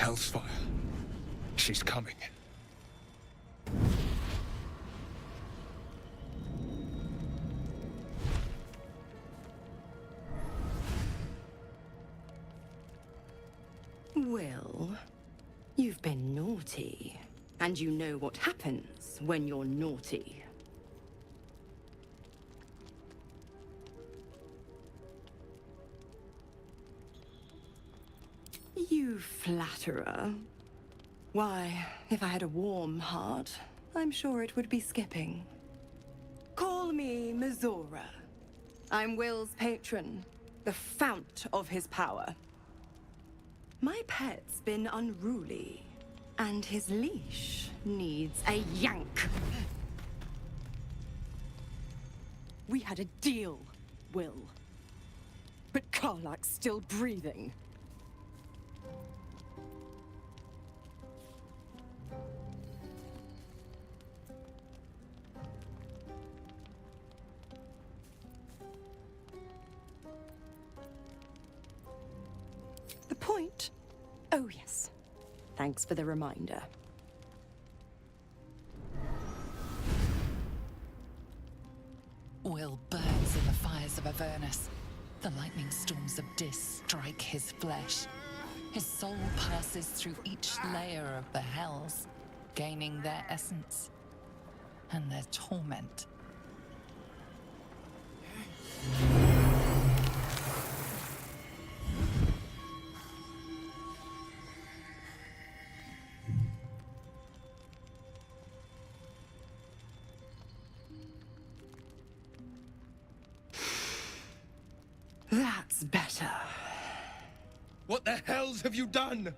Hellsfire. She's coming. Will, you've been naughty. And you know what happens when you're naughty. You flatterer. Why, if I had a warm heart, I'm sure it would be skipping. Call me Mizora. I'm Will's patron, the fount of his power. My pet's been unruly, and his leash needs a yank. We had a deal, Will. But Karlach's still breathing. The point? Oh, yes. Thanks for the reminder. Will burns in the fires of Avernus. The lightning storms of Dis strike his flesh. His soul passes through each layer of the hells, gaining their essence and their torment. That's better. What the hells have you done?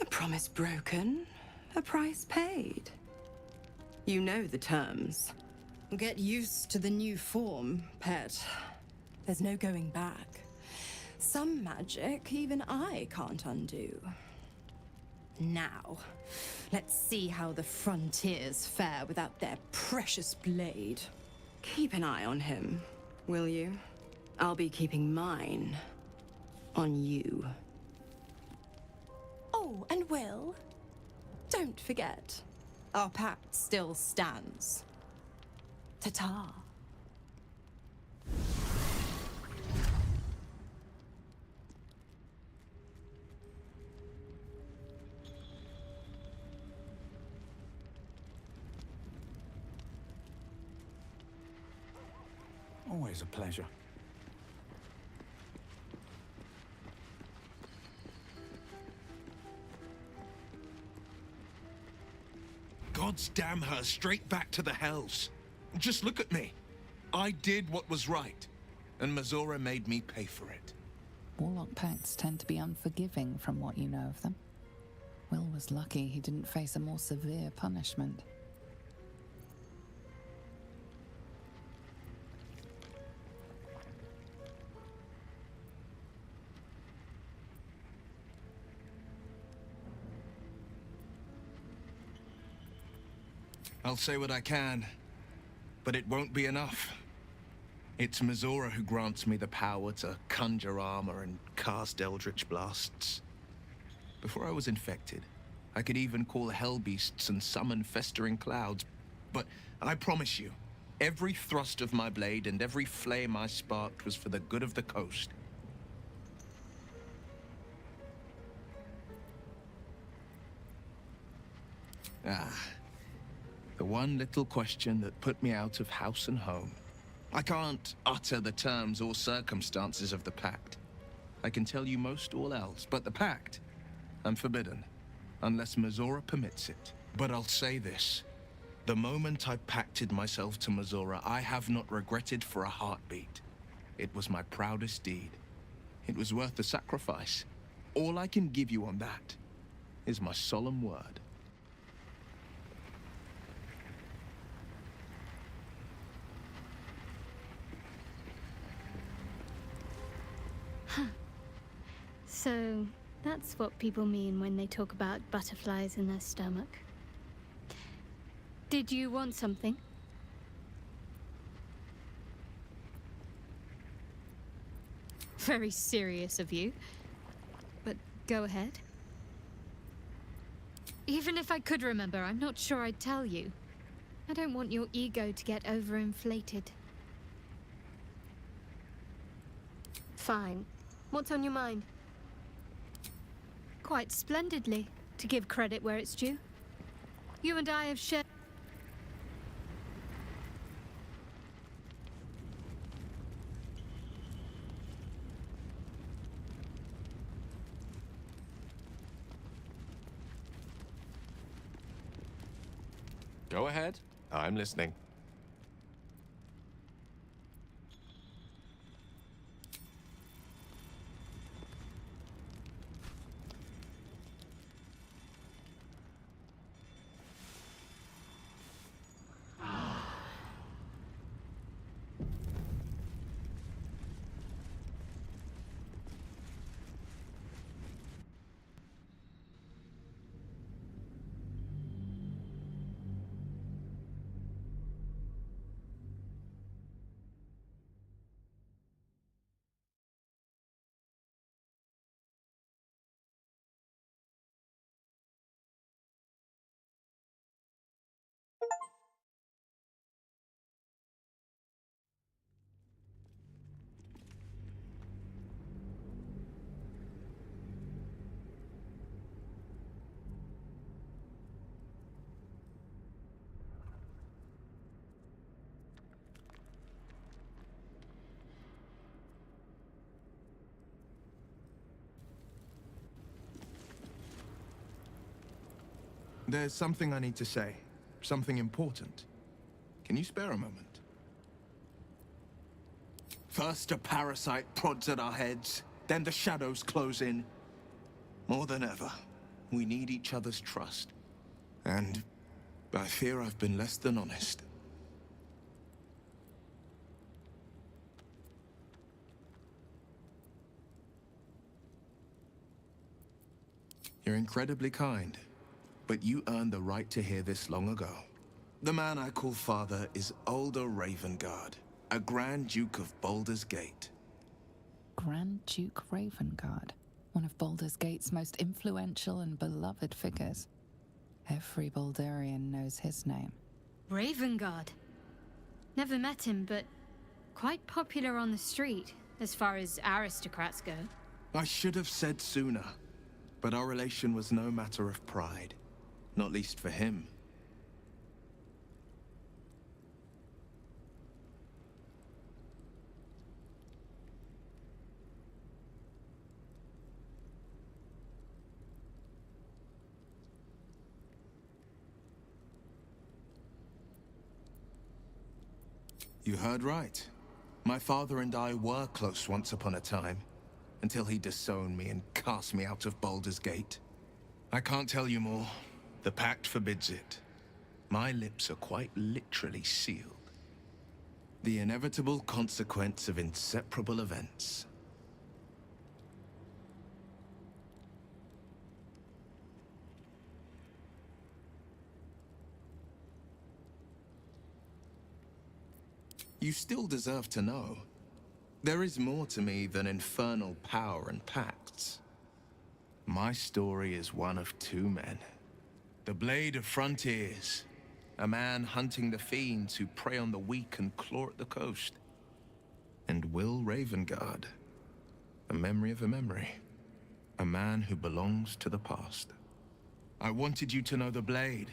A promise broken, a price paid. You know the terms. Get used to the new form, pet. There's no going back. Some magic even I can't undo. Now, let's see how the frontiers fare without their precious blade. Keep an eye on him, will you? I'll be keeping mine on you. Oh, and Will, don't forget, our pact still stands. Ta-ta. Always a pleasure. God's damn her straight back to the hells. Just look at me. I did what was right, and Mizora made me pay for it. Warlock pacts tend to be unforgiving from what you know of them. Will was lucky he didn't face a more severe punishment. I'll say what I can, but it won't be enough. It's Mizora who grants me the power to conjure armor and cast eldritch blasts. Before I was infected, I could even call hell beasts and summon festering clouds. But I promise you, every thrust of my blade and every flame I sparked was for the good of the coast. The one little question that put me out of house and home. I can't utter the terms or circumstances of the pact. I can tell you most all else, but the pact, I'm forbidden, unless Mizora permits it. But I'll say this. The moment I pacted myself to Mizora, I have not regretted for a heartbeat. It was my proudest deed. It was worth the sacrifice. All I can give you on that is my solemn word. So, that's what people mean when they talk about butterflies in their stomach. Did you want something? Very serious of you. But go ahead. Even if I could remember, I'm not sure I'd tell you. I don't want your ego to get overinflated. Fine. What's on your mind? Quite splendidly, to give credit where it's due. You and I have shared... Go ahead. I'm listening. There's something I need to say. Something important. Can you spare a moment? First a parasite prods at our heads, then the shadows close in. More than ever, we need each other's trust. And I fear I've been less than honest. You're incredibly kind. But you earned the right to hear this long ago. The man I call father is Ulder Ravengard, a Grand Duke of Baldur's Gate. Grand Duke Ravengard, one of Baldur's Gate's most influential and beloved figures. Every Baldurian knows his name. Ravengard. Never met him, but quite popular on the street, as far as aristocrats go. I should have said sooner, but our relation was no matter of pride. Not least for him. You heard right. My father and I were close once upon a time, until he disowned me and cast me out of Baldur's Gate. I can't tell you more. The pact forbids it. My lips are quite literally sealed. The inevitable consequence of inseparable events. You still deserve to know. There is more to me than infernal power and pacts. My story is one of two men. The Blade of Frontiers, a man hunting the fiends who prey on the weak and claw at the coast. And Will Ravengard, a memory of a memory. A man who belongs to the past. I wanted you to know the Blade,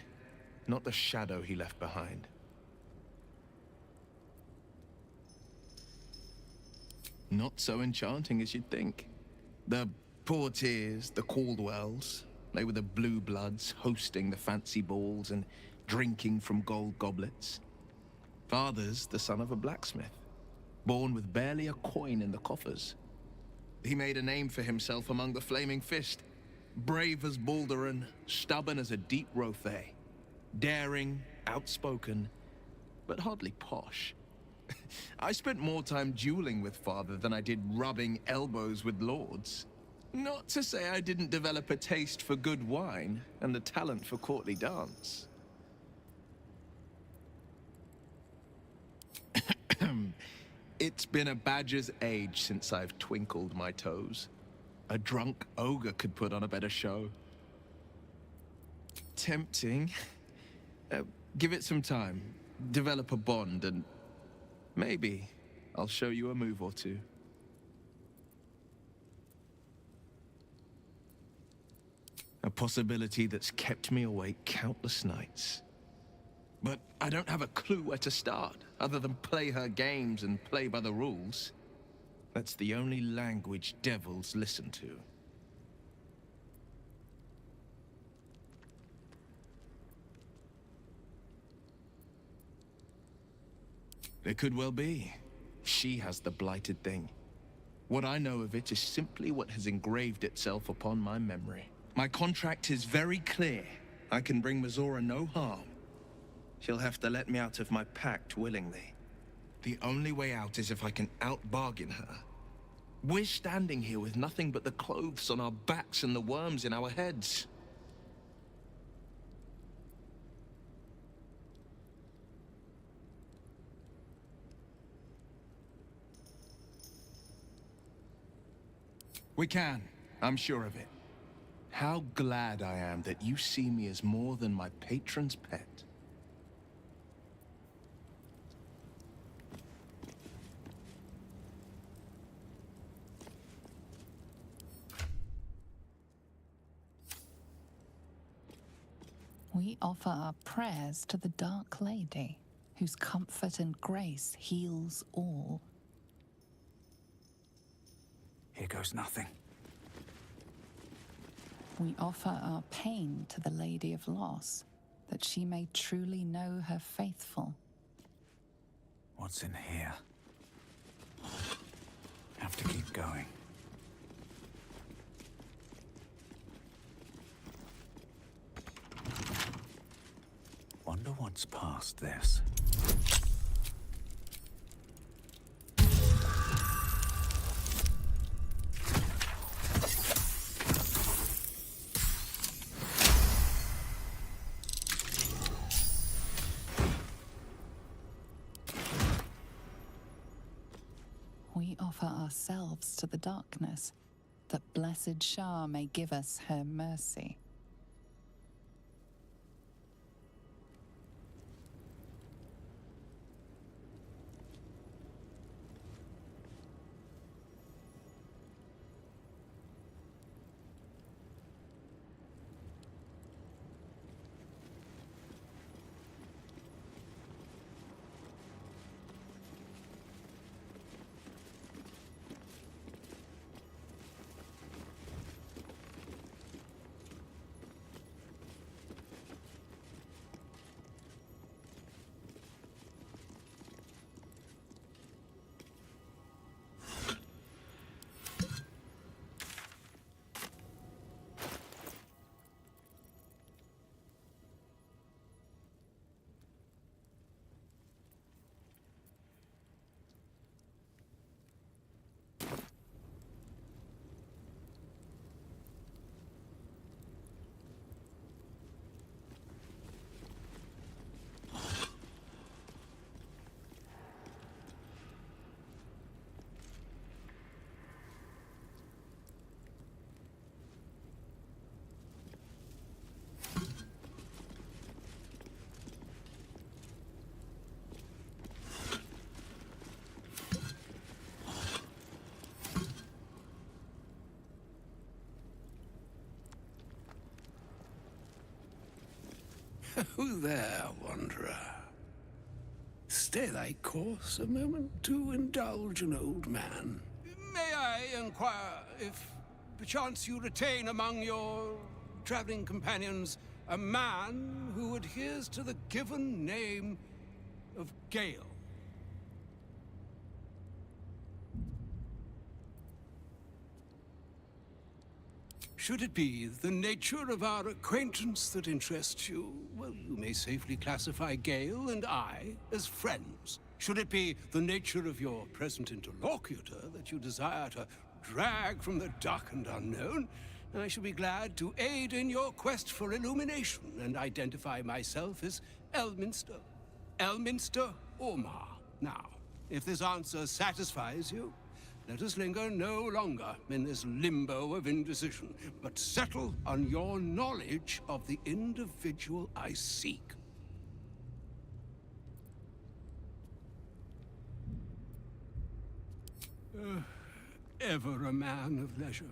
not the shadow he left behind. Not so enchanting as you'd think. The Portiers, the Caldwells, they were the blue bloods hosting the fancy balls and drinking from gold goblets. Father's the son of a blacksmith, born with barely a coin in the coffers. He made a name for himself among the Flaming Fist. Brave as Baldur, stubborn as a deep Rothay. Daring, outspoken, but hardly posh. I spent more time dueling with father than I did rubbing elbows with lords. Not to say I didn't develop a taste for good wine and a talent for courtly dance. It's been a badger's age since I've twinkled my toes. A drunk ogre could put on a better show. tempting. Give it some time, develop a bond, and maybe I'll show you a move or two. A possibility that's kept me awake countless nights. But I don't have a clue where to start, other than play her games and play by the rules. That's the only language devils listen to. It could well be. She has the blighted thing. What I know of it is simply what has engraved itself upon my memory. My contract is very clear. I can bring Mazora no harm. She'll have to let me out of my pact willingly. The only way out is if I can out-bargain her. We're standing here with nothing but the clothes on our backs and the worms in our heads. We can. I'm sure of it. How glad I am that you see me as more than my patron's pet. We offer our prayers to the Dark Lady, whose comfort and grace heals all. Here goes nothing. We offer our pain to the Lady of Loss, that she may truly know her faithful. What's in here? Have to keep going. Wonder what's past this. We offer ourselves to the darkness, that blessed Shah may give us her mercy. Who there, wanderer? Stay thy course a moment to indulge an old man. May I inquire if perchance you retain among your traveling companions a man who adheres to the given name of Gale? Should it be the nature of our acquaintance that interests you, well, you may safely classify Gale and I as friends. Should it be the nature of your present interlocutor that you desire to drag from the dark and unknown, I shall be glad to aid in your quest for illumination and identify myself as Elminster. Elminster Ormar. Now, if this answer satisfies you, let us linger no longer in this limbo of indecision, but settle on your knowledge of the individual I seek. Ever a man of leisure.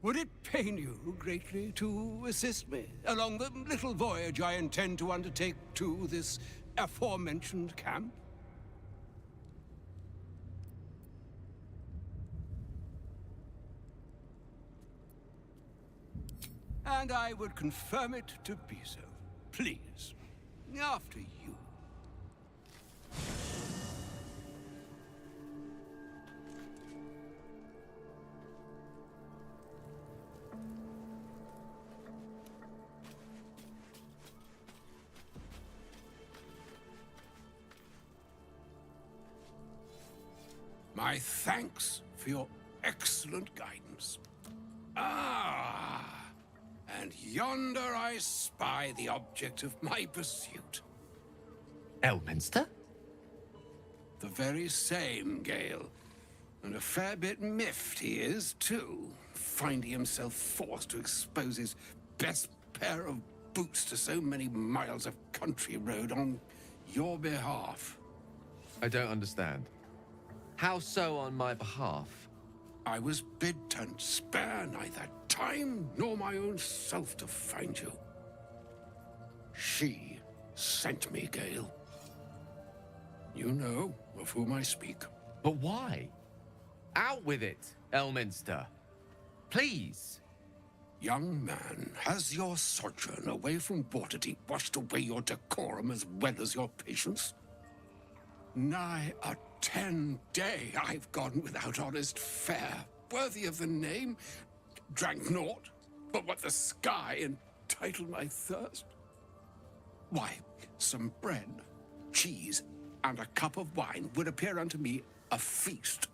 Would it pain you greatly to assist me along the little voyage I intend to undertake to this aforementioned camp? And I would confirm it to be so. Please, after you. My thanks for your excellent guidance. And yonder I spy the object of my pursuit. Elminster? The very same, Gale. And a fair bit miffed he is, too, finding himself forced to expose his best pair of boots to so many miles of country road on your behalf. I don't understand. How so on my behalf? I was bid to spare neither time nor my own self to find you. She sent me, Gale. You know of whom I speak. But why? Out with it, Elminster. Please. Young man, has your sojourn away from Waterdeep washed away your decorum as well as your patience? Nigh a 10-day I've gone without honest fare, worthy of the name. Drank naught but what the sky entitled my thirst. Why, some bread, cheese, and a cup of wine would appear unto me a feast.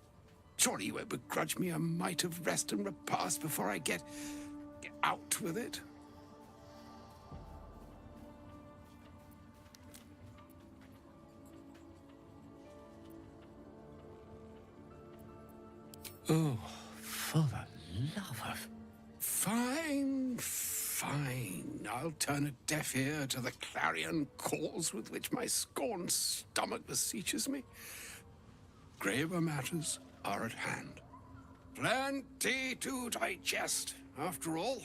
Surely you won't begrudge me a mite of rest and repast before I get out with it? Oh, for the love of... Fine, fine. I'll turn a deaf ear to the clarion calls with which my scorned stomach beseeches me. Graver matters are at hand. Plenty to digest, after all.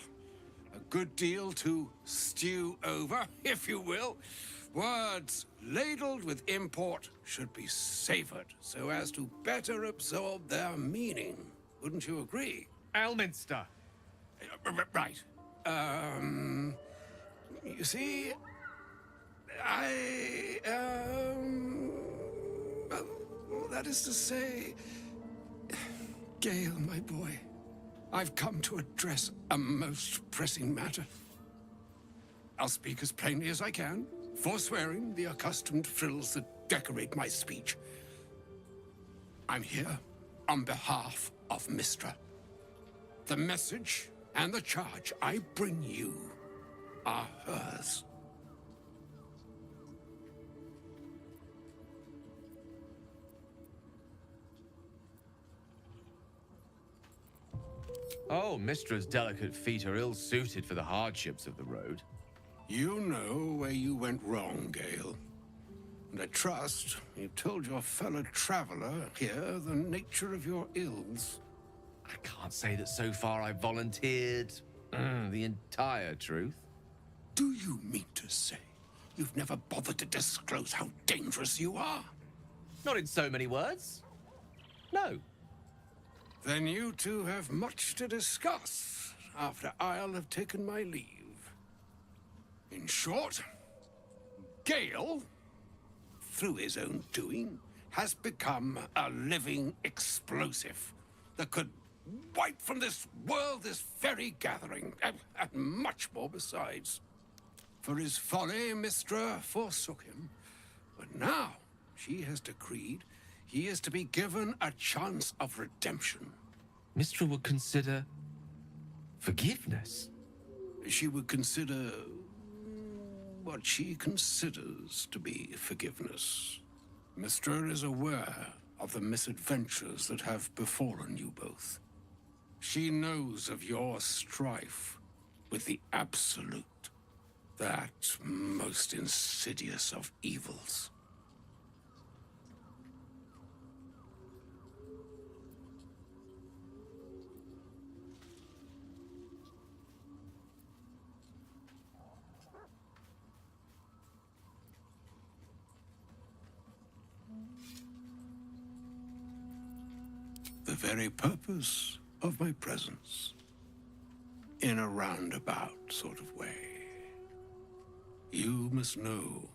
A good deal to stew over, if you will. Words ladled with import should be savored so as to better absorb their meaning. Wouldn't you agree? Elminster! Right. You see, well, that is to say, Gale, my boy, I've come to address a most pressing matter. I'll speak as plainly as I can, forswearing the accustomed frills that decorate my speech. I'm here on behalf of Mystra. The message and the charge I bring you are hers. Oh, Mistra's delicate feet are ill-suited for the hardships of the road. You know where you went wrong, Gale. And I trust you've told your fellow traveler here the nature of your ills. I can't say that so far I've volunteered the entire truth. Do you mean to say you've never bothered to disclose how dangerous you are? Not in so many words. No. Then you two have much to discuss after I'll have taken my leave. In short, Gale, through his own doing, has become a living explosive that could wipe from this world this very gathering, and much more besides. For his folly, Mystra forsook him, but now she has decreed he is to be given a chance of redemption. Mystra would consider forgiveness. She would consider what she considers to be forgiveness. Mystra is aware of the misadventures that have befallen you both. She knows of your strife with the Absolute, that most insidious of evils. The very purpose of my presence, in a roundabout sort of way. You must know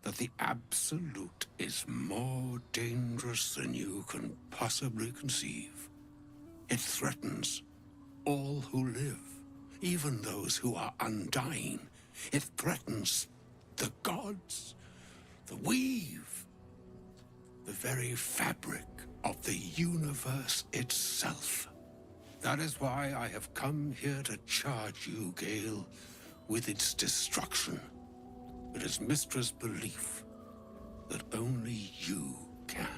that the Absolute is more dangerous than you can possibly conceive. It threatens all who live, even those who are undying. It threatens the gods, the weave, the very fabric of the universe itself. That is why I have come here to charge you, Gale, with its destruction. It is Mystra's belief that only you can.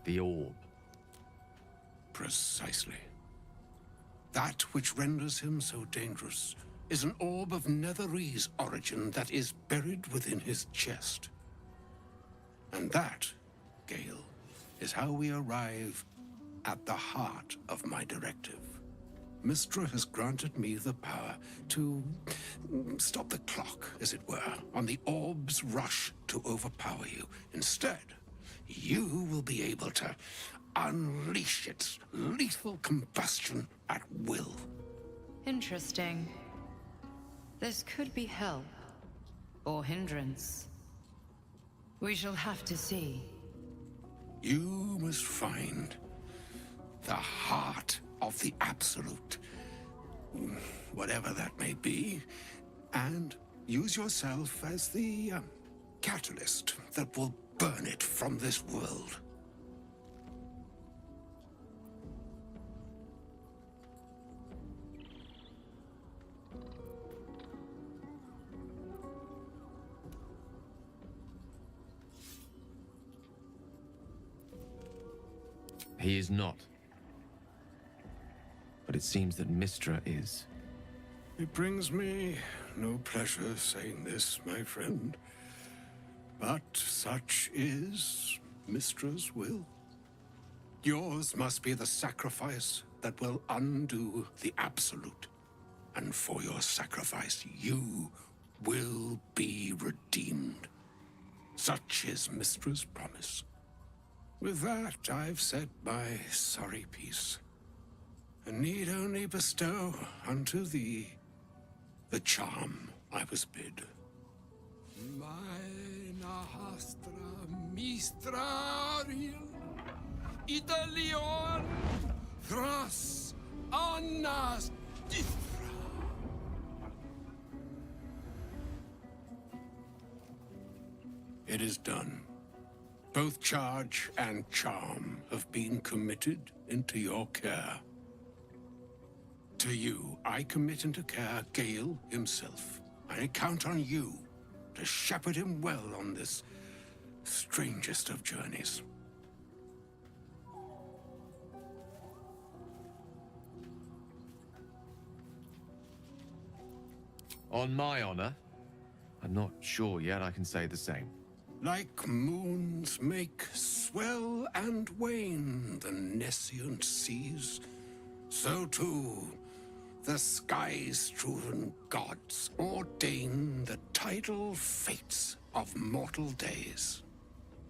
The orb. Precisely. That which renders him so dangerous is an orb of Netherese origin that is buried within his chest. And that, Gale, is how we arrive at the heart of my directive. Mystra has granted me the power to stop the clock, as it were, on the orb's rush to overpower you. Instead, you will be able to unleash its lethal combustion at will. Interesting. This could be help, or hindrance. We shall have to see. You must find the heart of the Absolute, whatever that may be, and use yourself as the catalyst that will burn it from this world. He is not. But it seems that Mystra is. It brings me no pleasure saying this, my friend. But such is Mystra's will. Yours must be the sacrifice that will undo the Absolute. And for your sacrifice, you will be redeemed. Such is Mystra's promise. With that, I've said my sorry piece, and need only bestow unto thee the charm I was bid. Mina hastra mistraril Idalion thras annas dithra. It is done. Both charge and charm have been committed into your care. To you, I commit into care Gale himself. I count on you to shepherd him well on this strangest of journeys. On my honor, I'm not sure yet I can say the same. Like moons make swell and wane the nescient seas, so too the sky-strewn gods ordain the tidal fates of mortal days.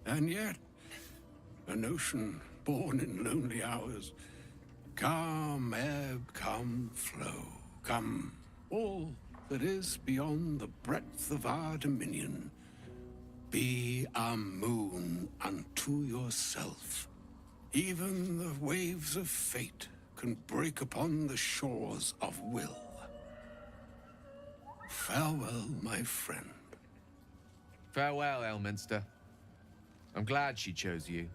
And yet, an ocean born in lonely hours, come ebb, come flow, come all that is beyond the breadth of our dominion. Be a moon unto yourself. Even the waves of fate can break upon the shores of will. Farewell, my friend. Farewell, Elminster. I'm glad she chose you.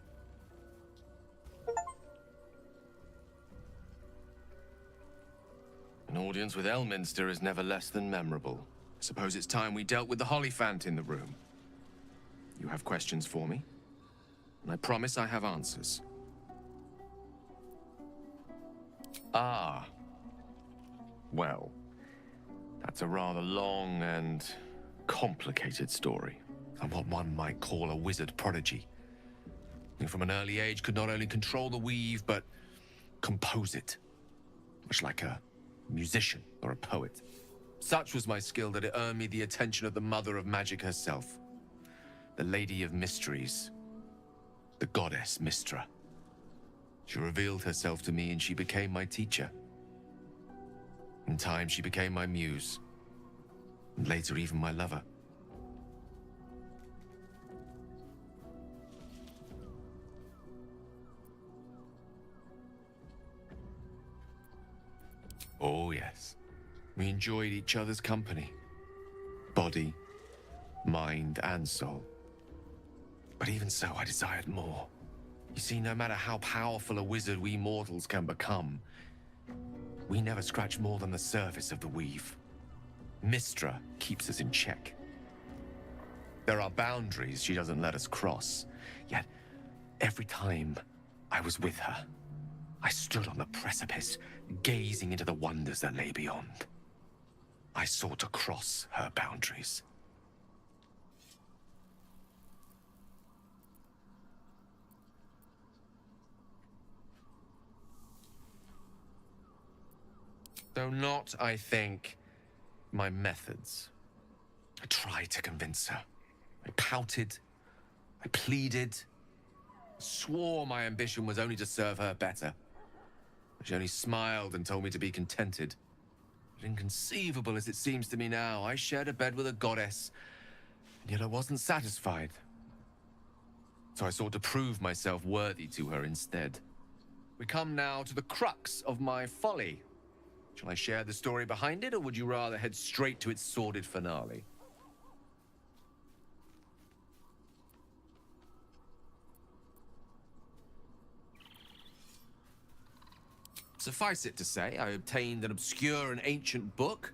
An audience with Elminster is never less than memorable. I suppose it's time we dealt with the Hollyphant in the room. You have questions for me? And I promise I have answers. Ah. Well, that's a rather long and complicated story. I'm what one might call a wizard prodigy, who from an early age could not only control the weave, but compose it, much like a musician or a poet. Such was my skill that it earned me the attention of the mother of magic herself, the Lady of Mysteries, the goddess Mystra. She revealed herself to me and she became my teacher. In time, she became my muse, and later even my lover. Oh, yes. We enjoyed each other's company. Body, mind, and soul. But even so, I desired more. You see, no matter how powerful a wizard we mortals can become, we never scratch more than the surface of the weave. Mystra keeps us in check. There are boundaries she doesn't let us cross, yet every time I was with her, I stood on the precipice, gazing into the wonders that lay beyond. I sought to cross her boundaries. Though not, I think, my methods. I tried to convince her. I pouted. I pleaded. Swore my ambition was only to serve her better. She only smiled and told me to be contented. But inconceivable as it seems to me now, I shared a bed with a goddess, and yet I wasn't satisfied. So I sought to prove myself worthy to her instead. We come now to the crux of my folly. Shall I share the story behind it, or would you rather head straight to its sordid finale? Suffice it to say, I obtained an obscure and ancient book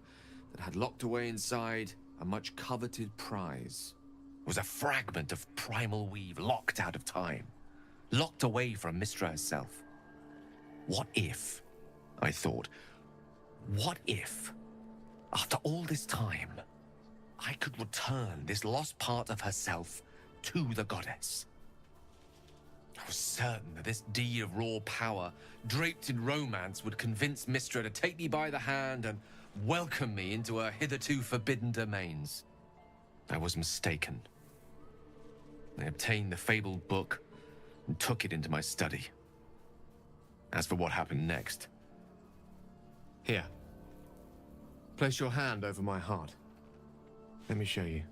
that had locked away inside a much coveted prize. It was a fragment of primal weave locked out of time, locked away from Mystra herself. What if, I thought, what if, after all this time, I could return this lost part of herself to the goddess? I was certain that this deed of raw power, draped in romance, would convince Mystra to take me by the hand and welcome me into her hitherto forbidden domains. I was mistaken. I obtained the fabled book and took it into my study. As for what happened next... Here. Place your hand over my heart. Let me show you.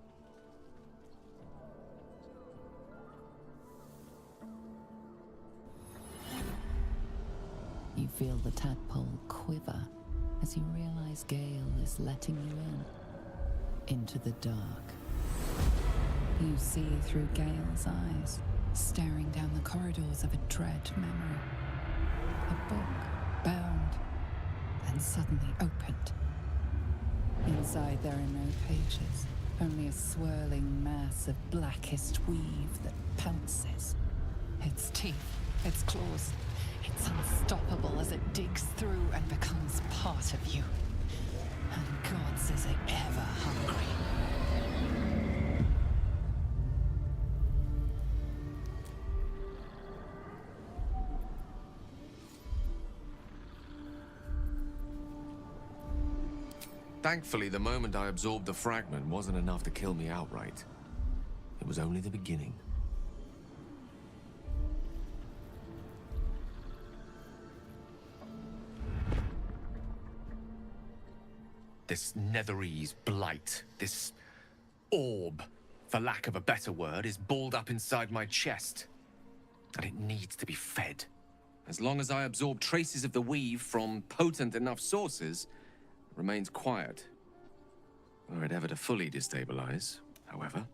You feel the tadpole quiver as you realize Gale is letting you into the dark. You see through Gale's eyes, staring down the corridors of a dread memory. A book, bound, and suddenly opened. Inside there are no pages, only a swirling mass of blackest weave that pounces. Its teeth, its claws, it's unstoppable as it digs through and becomes part of you. And God's is it ever hungry. Thankfully, the moment I absorbed the fragment wasn't enough to kill me outright. It was only the beginning. This Netherese blight, this orb, for lack of a better word, is balled up inside my chest. And it needs to be fed. As long as I absorb traces of the weave from potent enough sources, remains quiet. Were it ever to fully destabilize, however,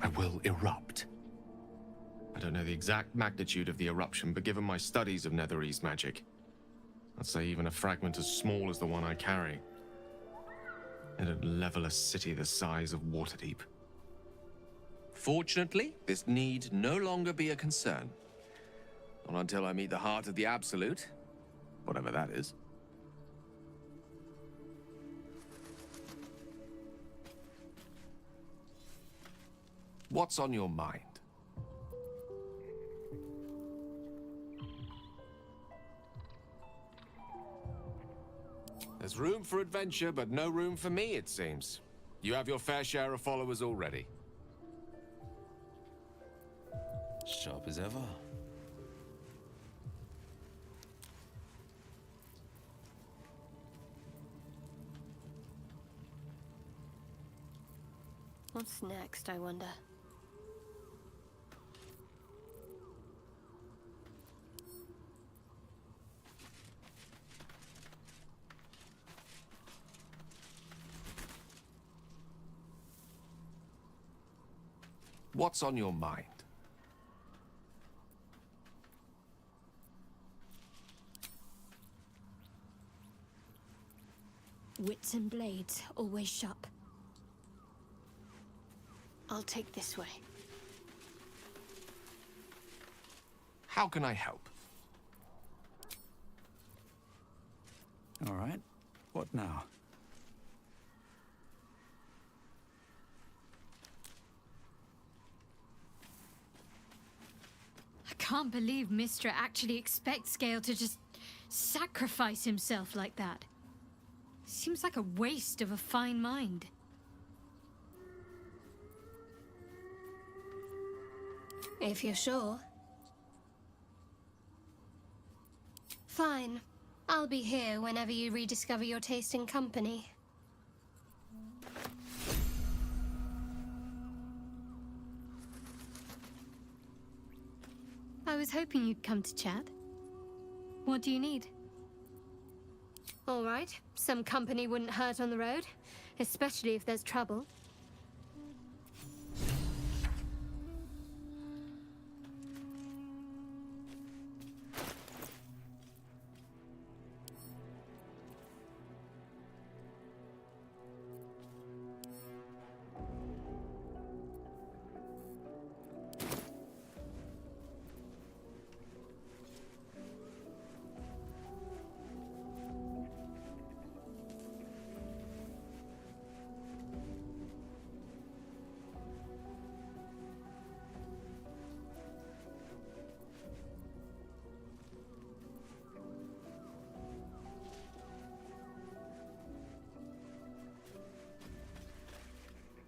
I will erupt. I don't know the exact magnitude of the eruption, but given my studies of Netherese magic, I'd say even a fragment as small as the one I carry, it'd level a city the size of Waterdeep. Fortunately, this need no longer be a concern. Not until I meet the heart of the Absolute, whatever that is. What's on your mind? There's room for adventure, but no room for me, it seems. You have your fair share of followers already. Sharp as ever. What's next, I wonder? What's on your mind? Wits and blades, always sharp. I'll take this way. How can I help? All right. What now? I can't believe Mistra actually expects Gale to just sacrifice himself like that. Seems like a waste of a fine mind. If you're sure. Fine. I'll be here whenever you rediscover your taste in company. I was hoping you'd come to chat. What do you need? All right. Some company wouldn't hurt on the road, especially if there's trouble.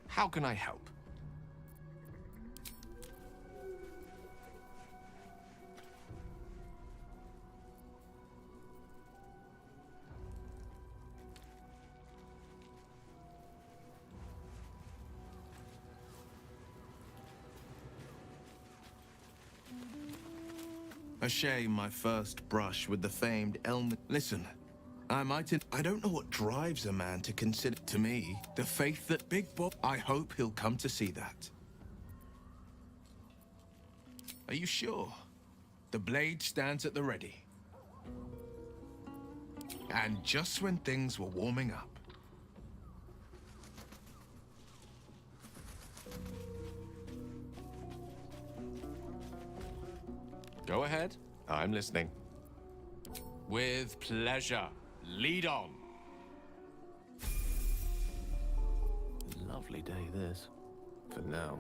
How can I help? A shame my first brush with the famed Elm. Listen, I don't know what drives a man to consider, to me, the faith that Big Bob. I hope he'll come to see that. Are you sure? The blade stands at the ready. And just when things were warming up. Go ahead. I'm listening. With pleasure. Lead on. Lovely day, this. For now.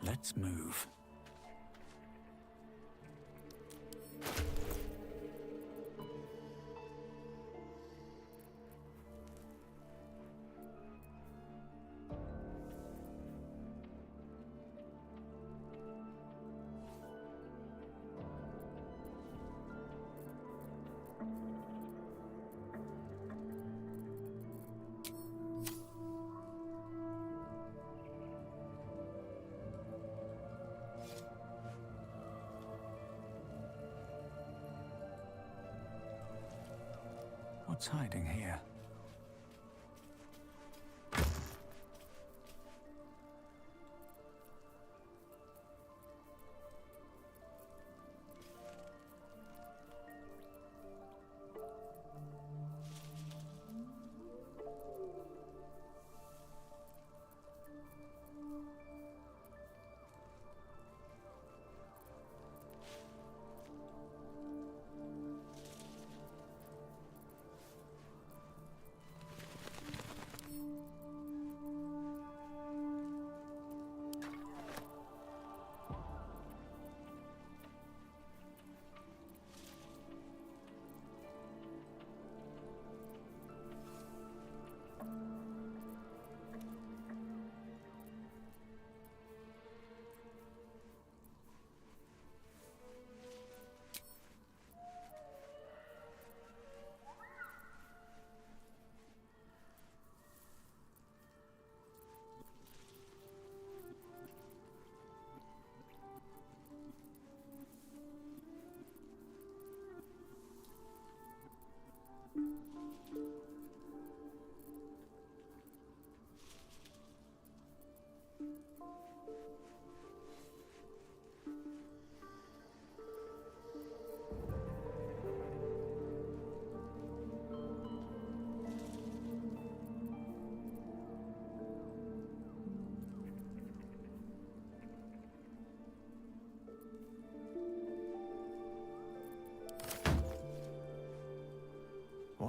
Let's move. What's hiding here?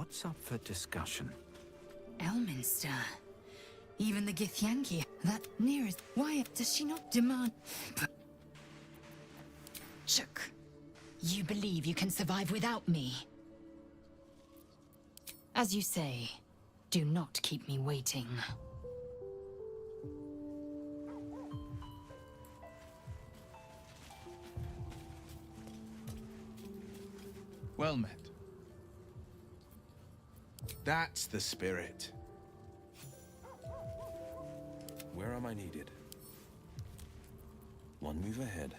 What's up for discussion? Elminster. Even the Githyanki, that nearest. Why does she not demand? Chook. You believe you can survive without me? As you say, do not keep me waiting. Well met. That's the spirit. Where am I needed? One move ahead.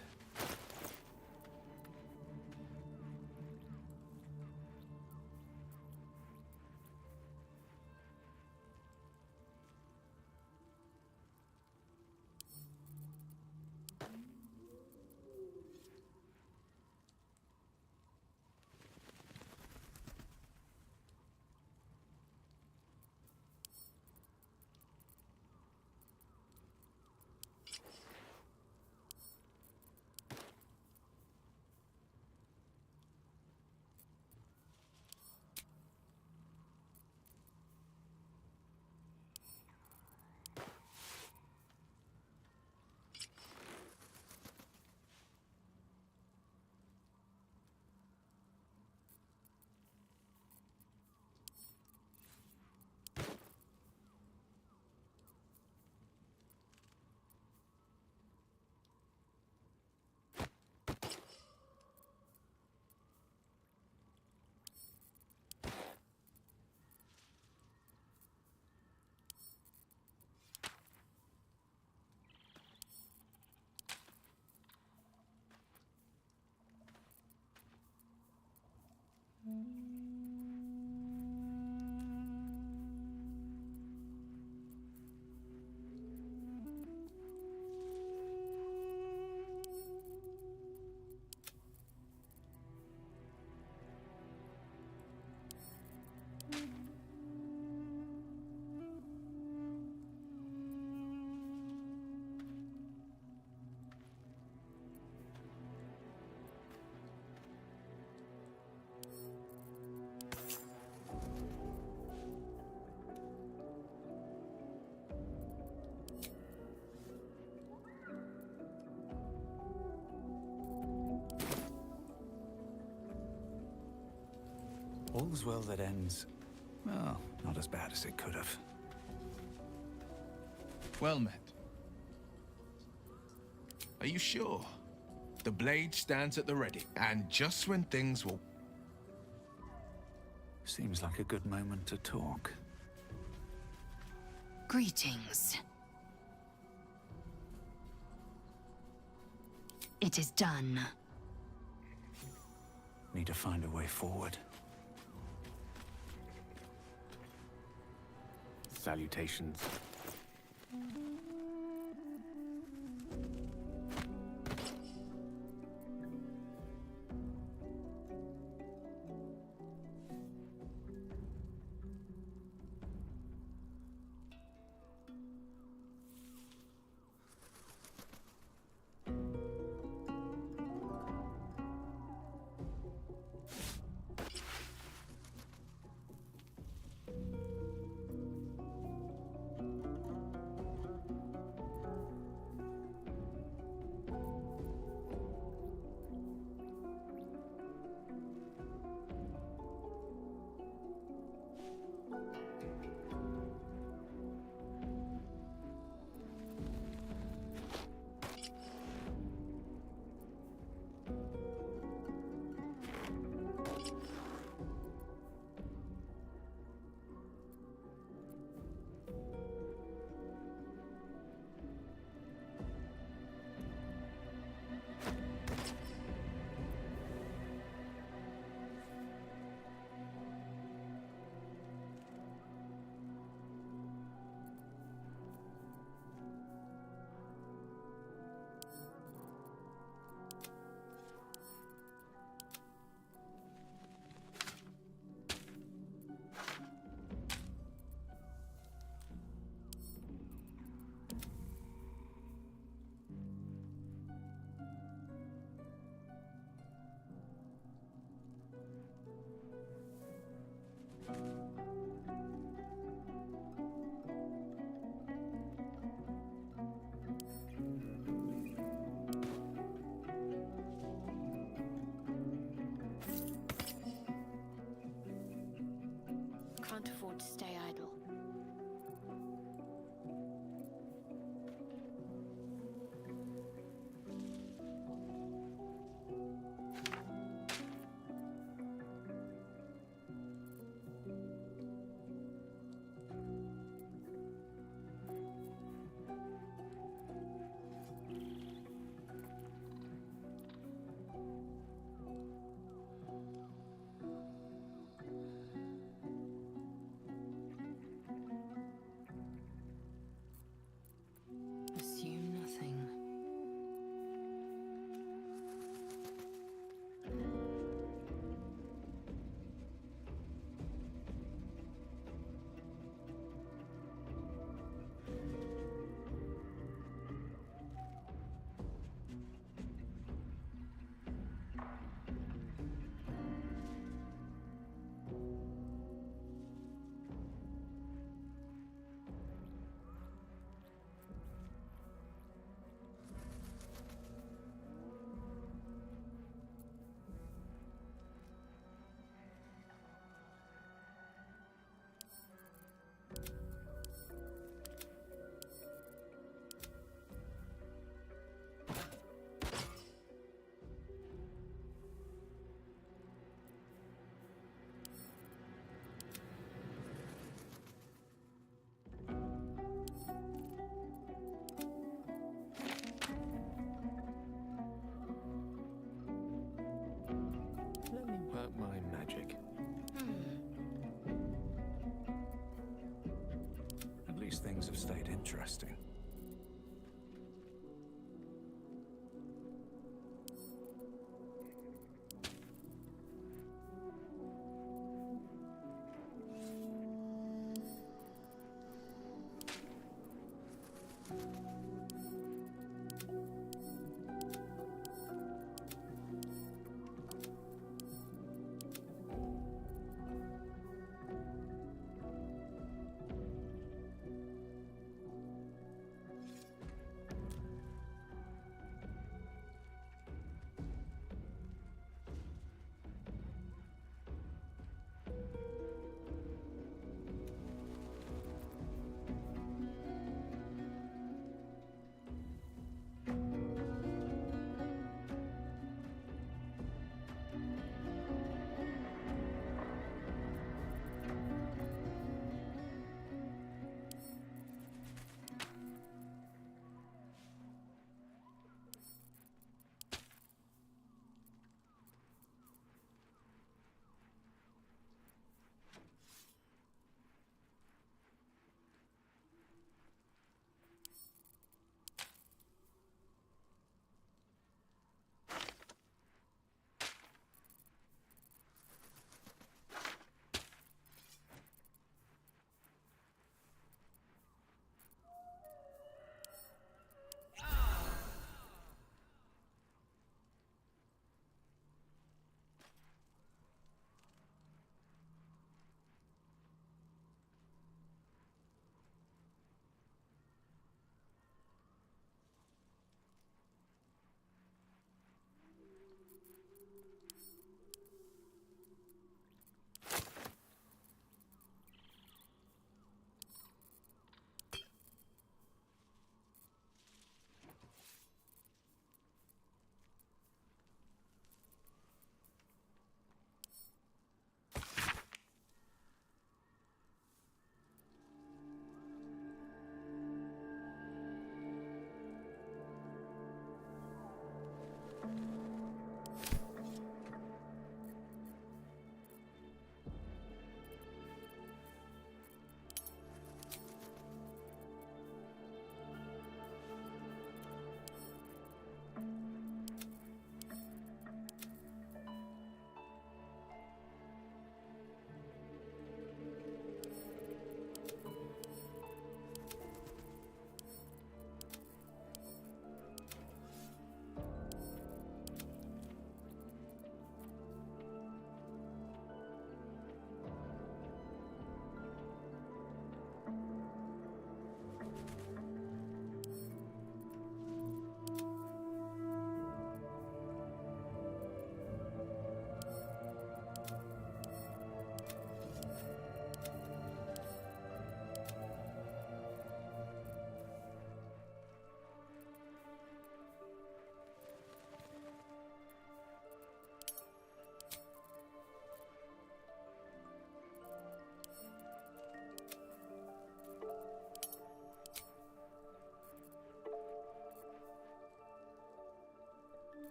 All's well that ends, well, not as bad as it could have. Well met. Are you sure? The blade stands at the ready, and just when things will... Seems like a good moment to talk. Greetings. It is done. Need to find a way forward. Salutations. Can't afford to stay idle. Assume nothing. Let me work my magic. At least things have stayed interesting.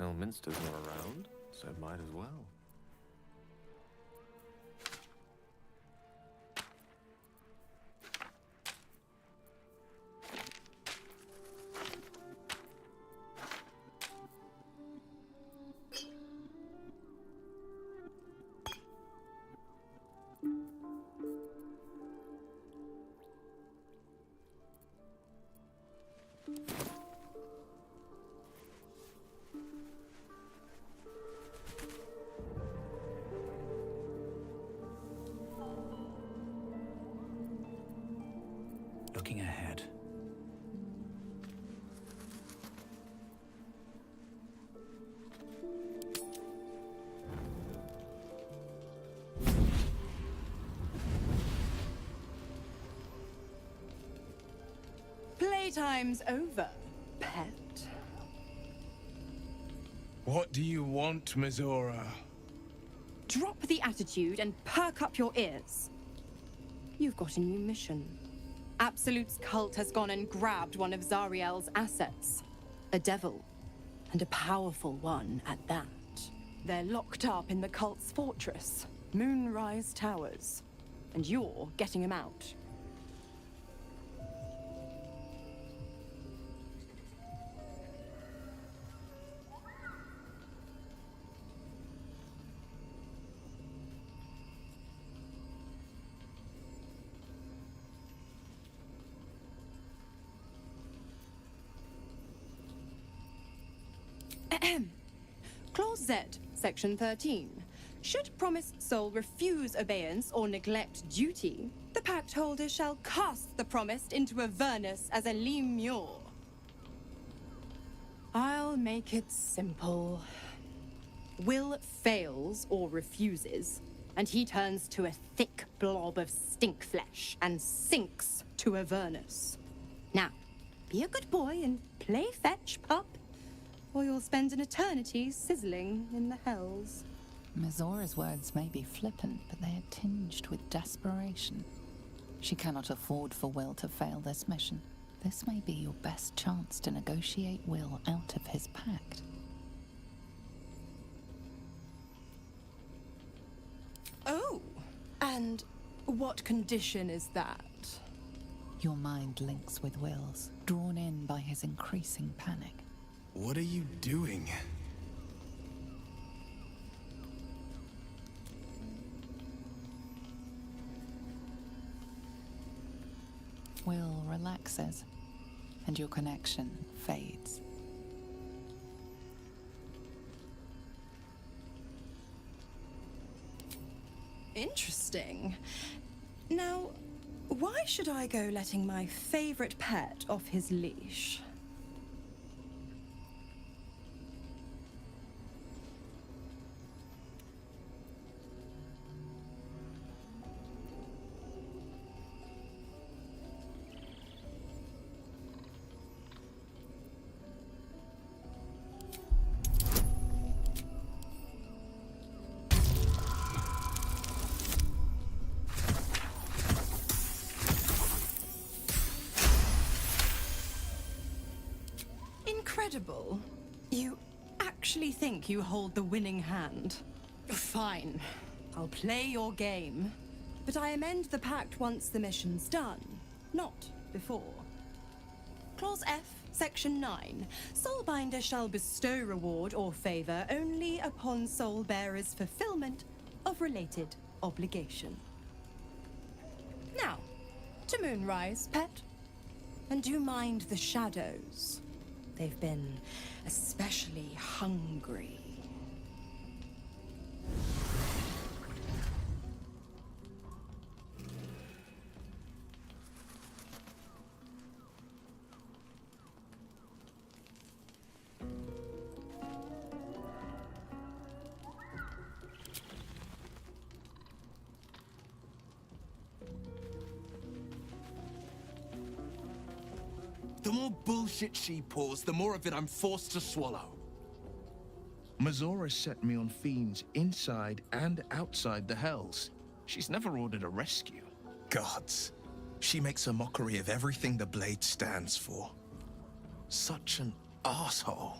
Elminster's not around, so might as well. Looking ahead. Playtime's over, pet. What do you want, Mizora? Drop the attitude and perk up your ears. You've got a new mission. Absolute's cult has gone and grabbed one of Zariel's assets. A devil. And a powerful one at that. They're locked up in the cult's fortress, Moonrise Towers. And you're getting him out. Clause Z, Section 13. Should promised soul refuse obeyance or neglect duty, the pact holder shall cast the promised into Avernus as a lemure. I'll make it simple. Will fails or refuses, and he turns to a thick blob of stink flesh and sinks to Avernus. Now, be a good boy and play fetch, pup, or you'll spend an eternity sizzling in the hells. Mizora's words may be flippant, but they are tinged with desperation. She cannot afford for Will to fail this mission. This may be your best chance to negotiate Will out of his pact. Oh, and what condition is that? Your mind links with Will's, drawn in by his increasing panic. What are you doing? Will relaxes, and your connection fades. Interesting. Now, why should I go letting my favorite pet off his leash? Incredible. You actually think you hold the winning hand? Fine. I'll play your game. But I amend the pact once the mission's done, not before. Clause F, Section 9. Soulbinder shall bestow reward or favor only upon soul bearer's fulfillment of related obligation. Now, to Moonrise, pet. And do mind the shadows. They've been especially hungry. The more bullshit she pours, the more of it I'm forced to swallow. Mizora set me on fiends inside and outside the Hells. She's never ordered a rescue. Gods. She makes a mockery of everything the Blade stands for. Such an asshole.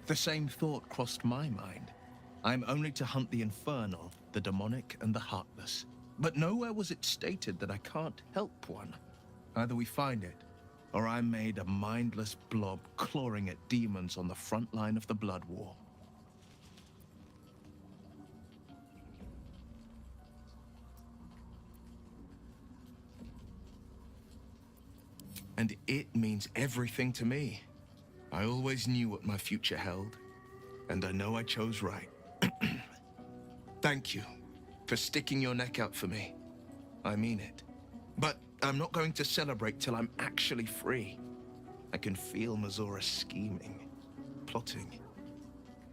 The same thought crossed my mind. I'm only to hunt the infernal, the demonic, and the heartless. But nowhere was it stated that I can't help one. Either we find it, or I'm made a mindless blob clawing at demons on the front line of the blood war. And it means everything to me. I always knew what my future held, and I know I chose right. Thank you for sticking your neck out for me. I mean it. But I'm not going to celebrate till I'm actually free. I can feel Mazora scheming, plotting.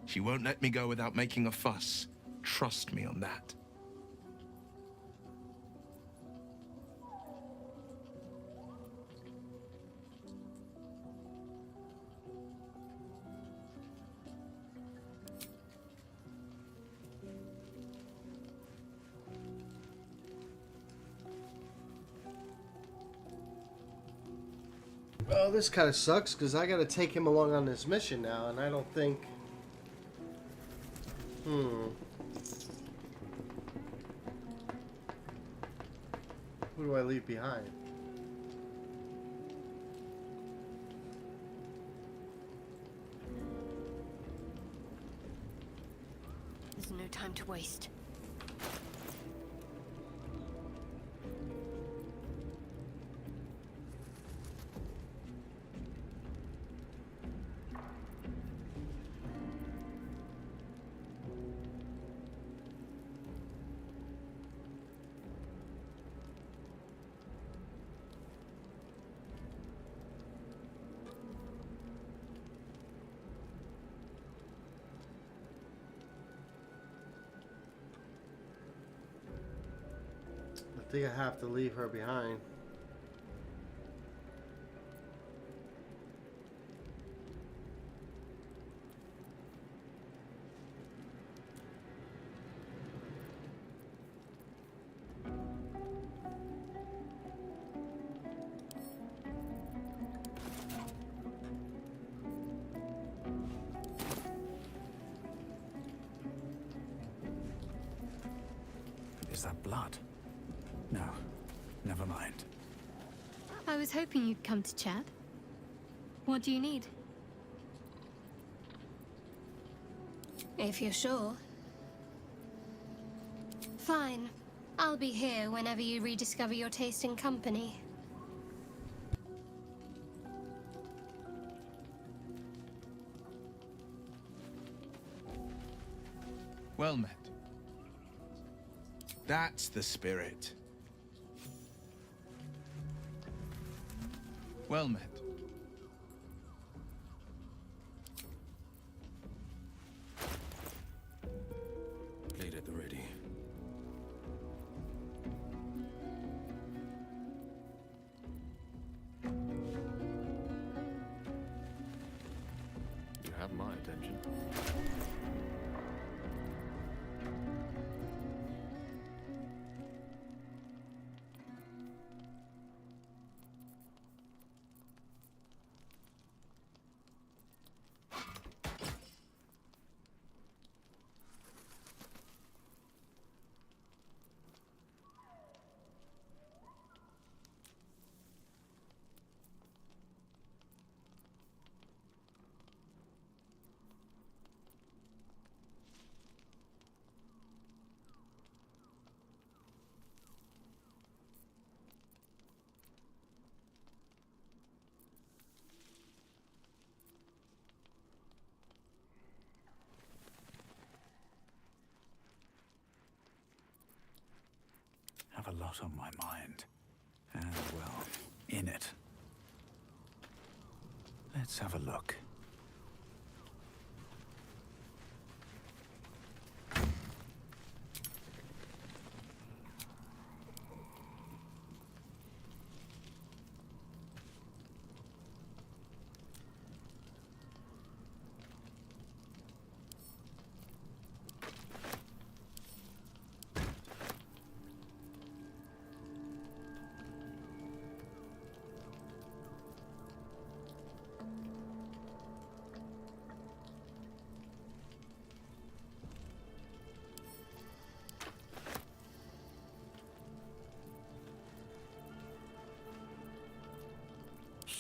She won't let me go without making a fuss. Trust me on that. Well, this kind of sucks because I got to take him along on this mission now, and I don't think. Who do I leave behind? There's no time to waste. I think I have to leave her behind. Is that blood? No, never mind. I was hoping you'd come to chat. What do you need? If you're sure. Fine. I'll be here whenever you rediscover your taste in company. Well met. That's the spirit. Well met. Blade at the ready. You have my attention. Have a lot on my mind. And, well, in it. Let's have a look.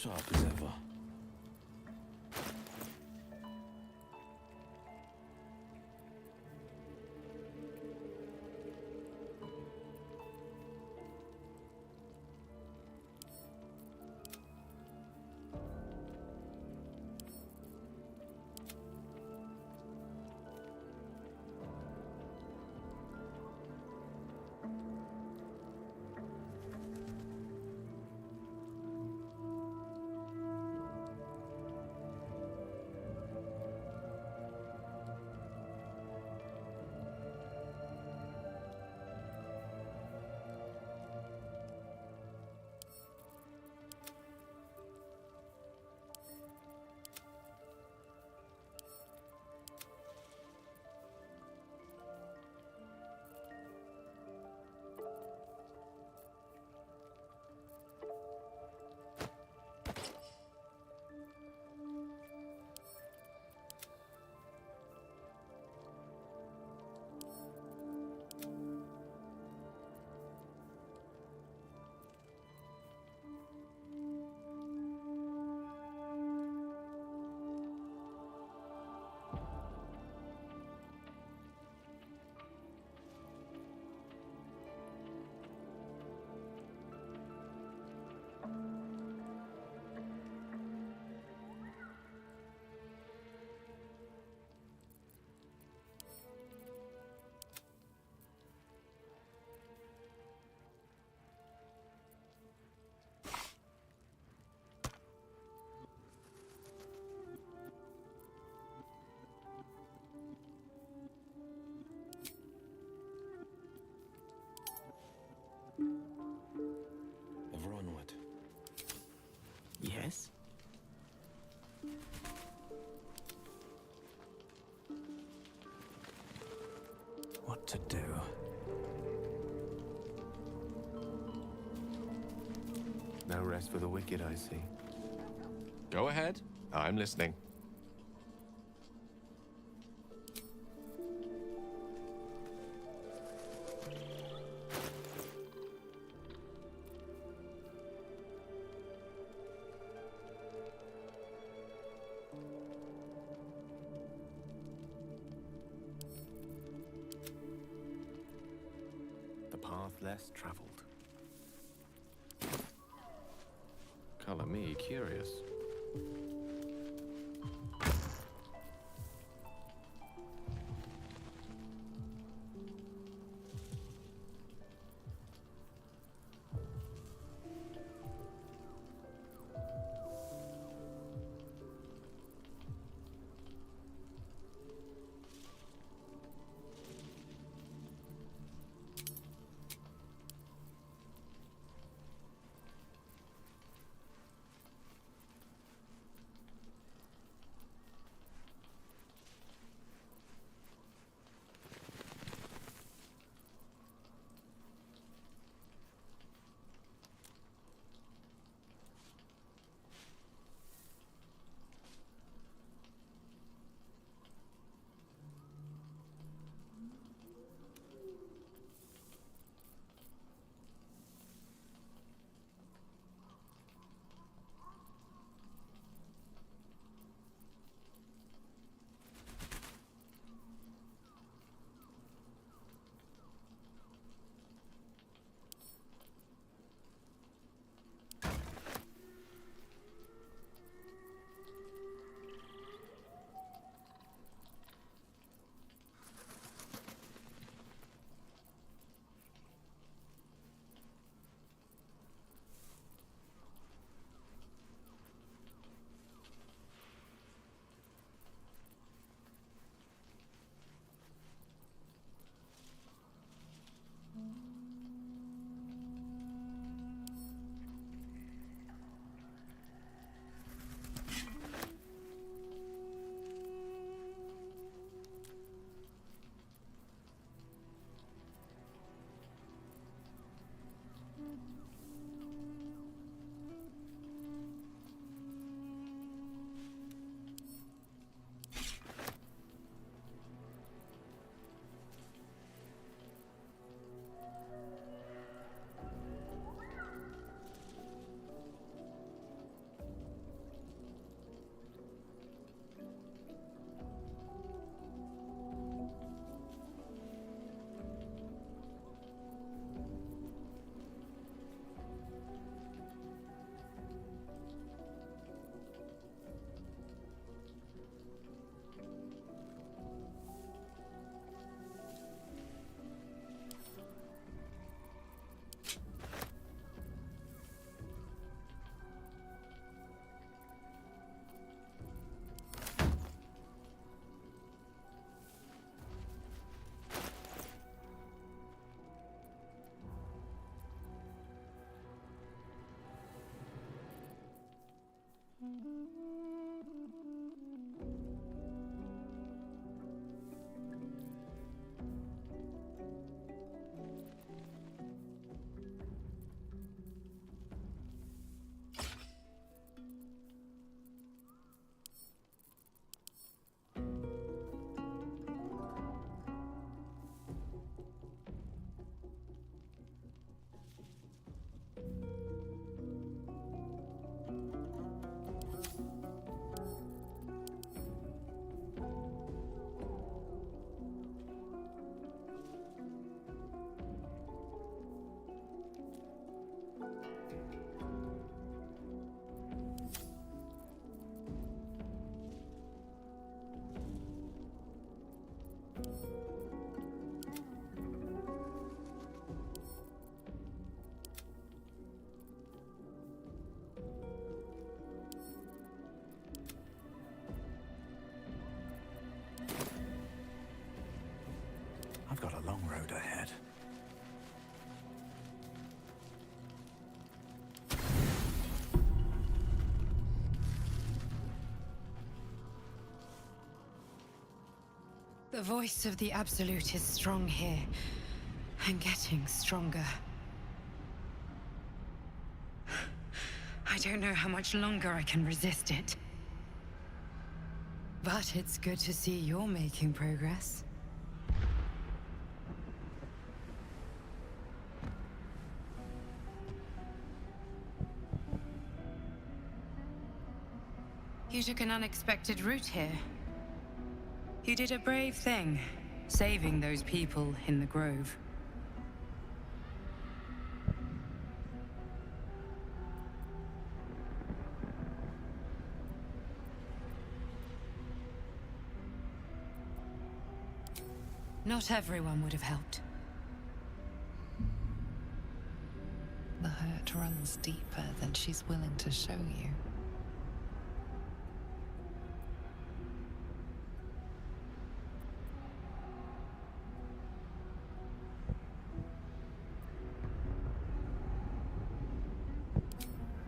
Sharp as ever. Everyone what? Yes? What to do? No rest for the wicked, I see. Go ahead. I'm listening. The path less traveled. Color me curious. The voice of the Absolute is strong here, and getting stronger. I don't know how much longer I can resist it. But it's good to see you're making progress. You took an unexpected route here. You did a brave thing, saving those people in the Grove. Not everyone would have helped. The hurt runs deeper than she's willing to show you.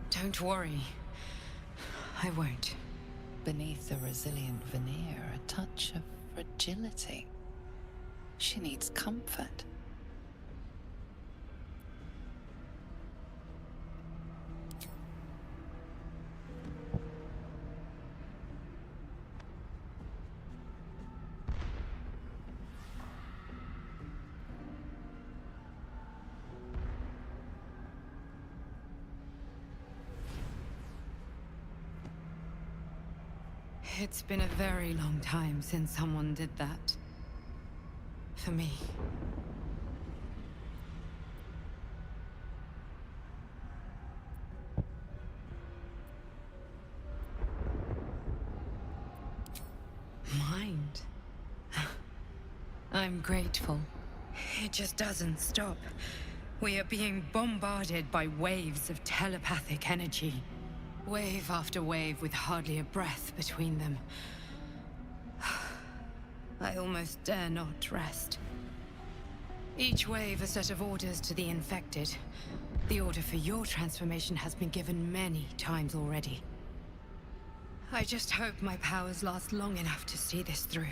Don't worry. I won't. Beneath the resilient veneer, a touch of fragility. She needs comfort. It's been a very long time since someone did that. For me. Mind. I'm grateful. It just doesn't stop. We are being bombarded by waves of telepathic energy. Wave after wave with hardly a breath between them. I almost dare not rest. Each wave a set of orders to the infected. The order for your transformation has been given many times already. I just hope my powers last long enough to see this through.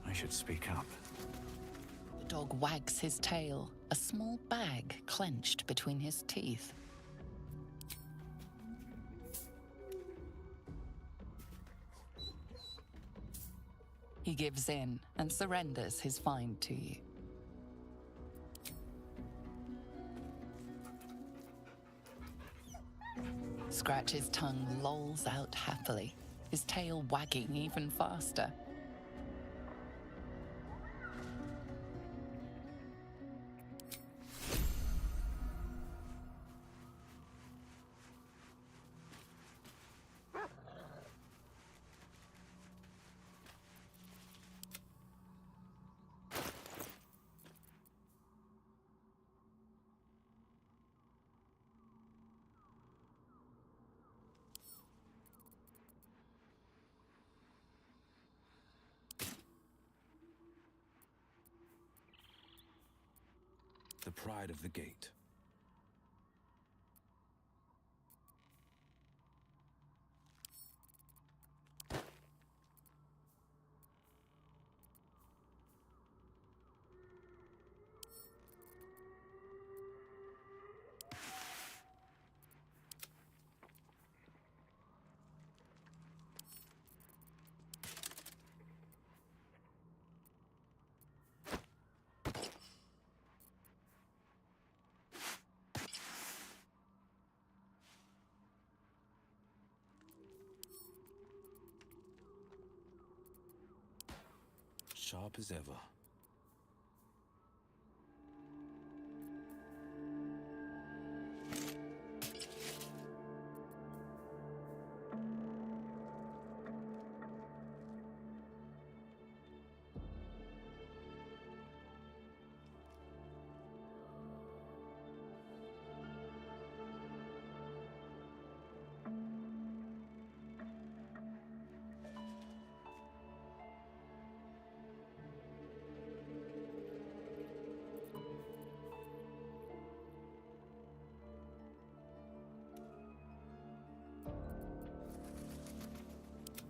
I should speak up. The dog wags his tail, a small bag clenched between his teeth. He gives in and surrenders his find to you. Scratch's tongue lolls out happily, his tail wagging even faster. The pride of the gate. Sharp as ever.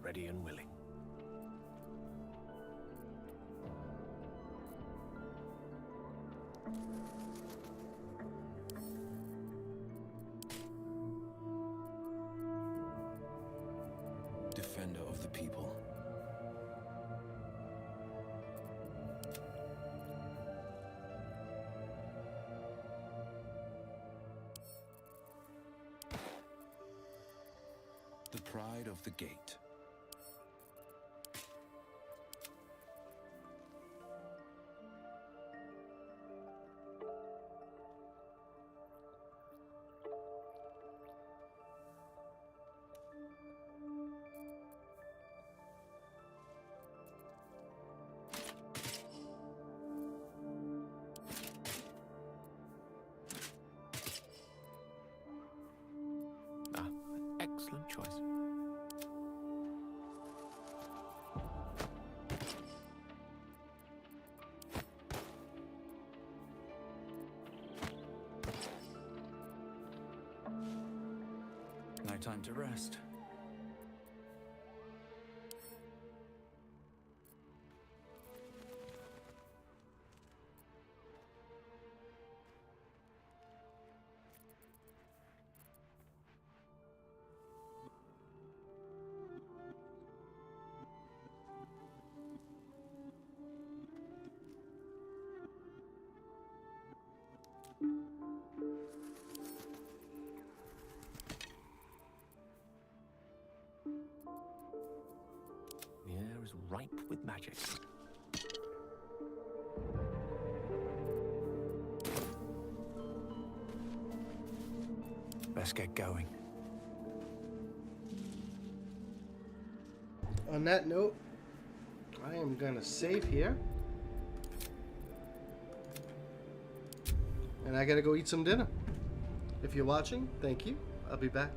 ready and willing. Defender of the people. The pride of the gate. Ah, excellent choice. No time to rest. The air is ripe with magic. Let's get going. On that note, I am gonna save here. And I gotta go eat some dinner. If you're watching, thank you. I'll be back.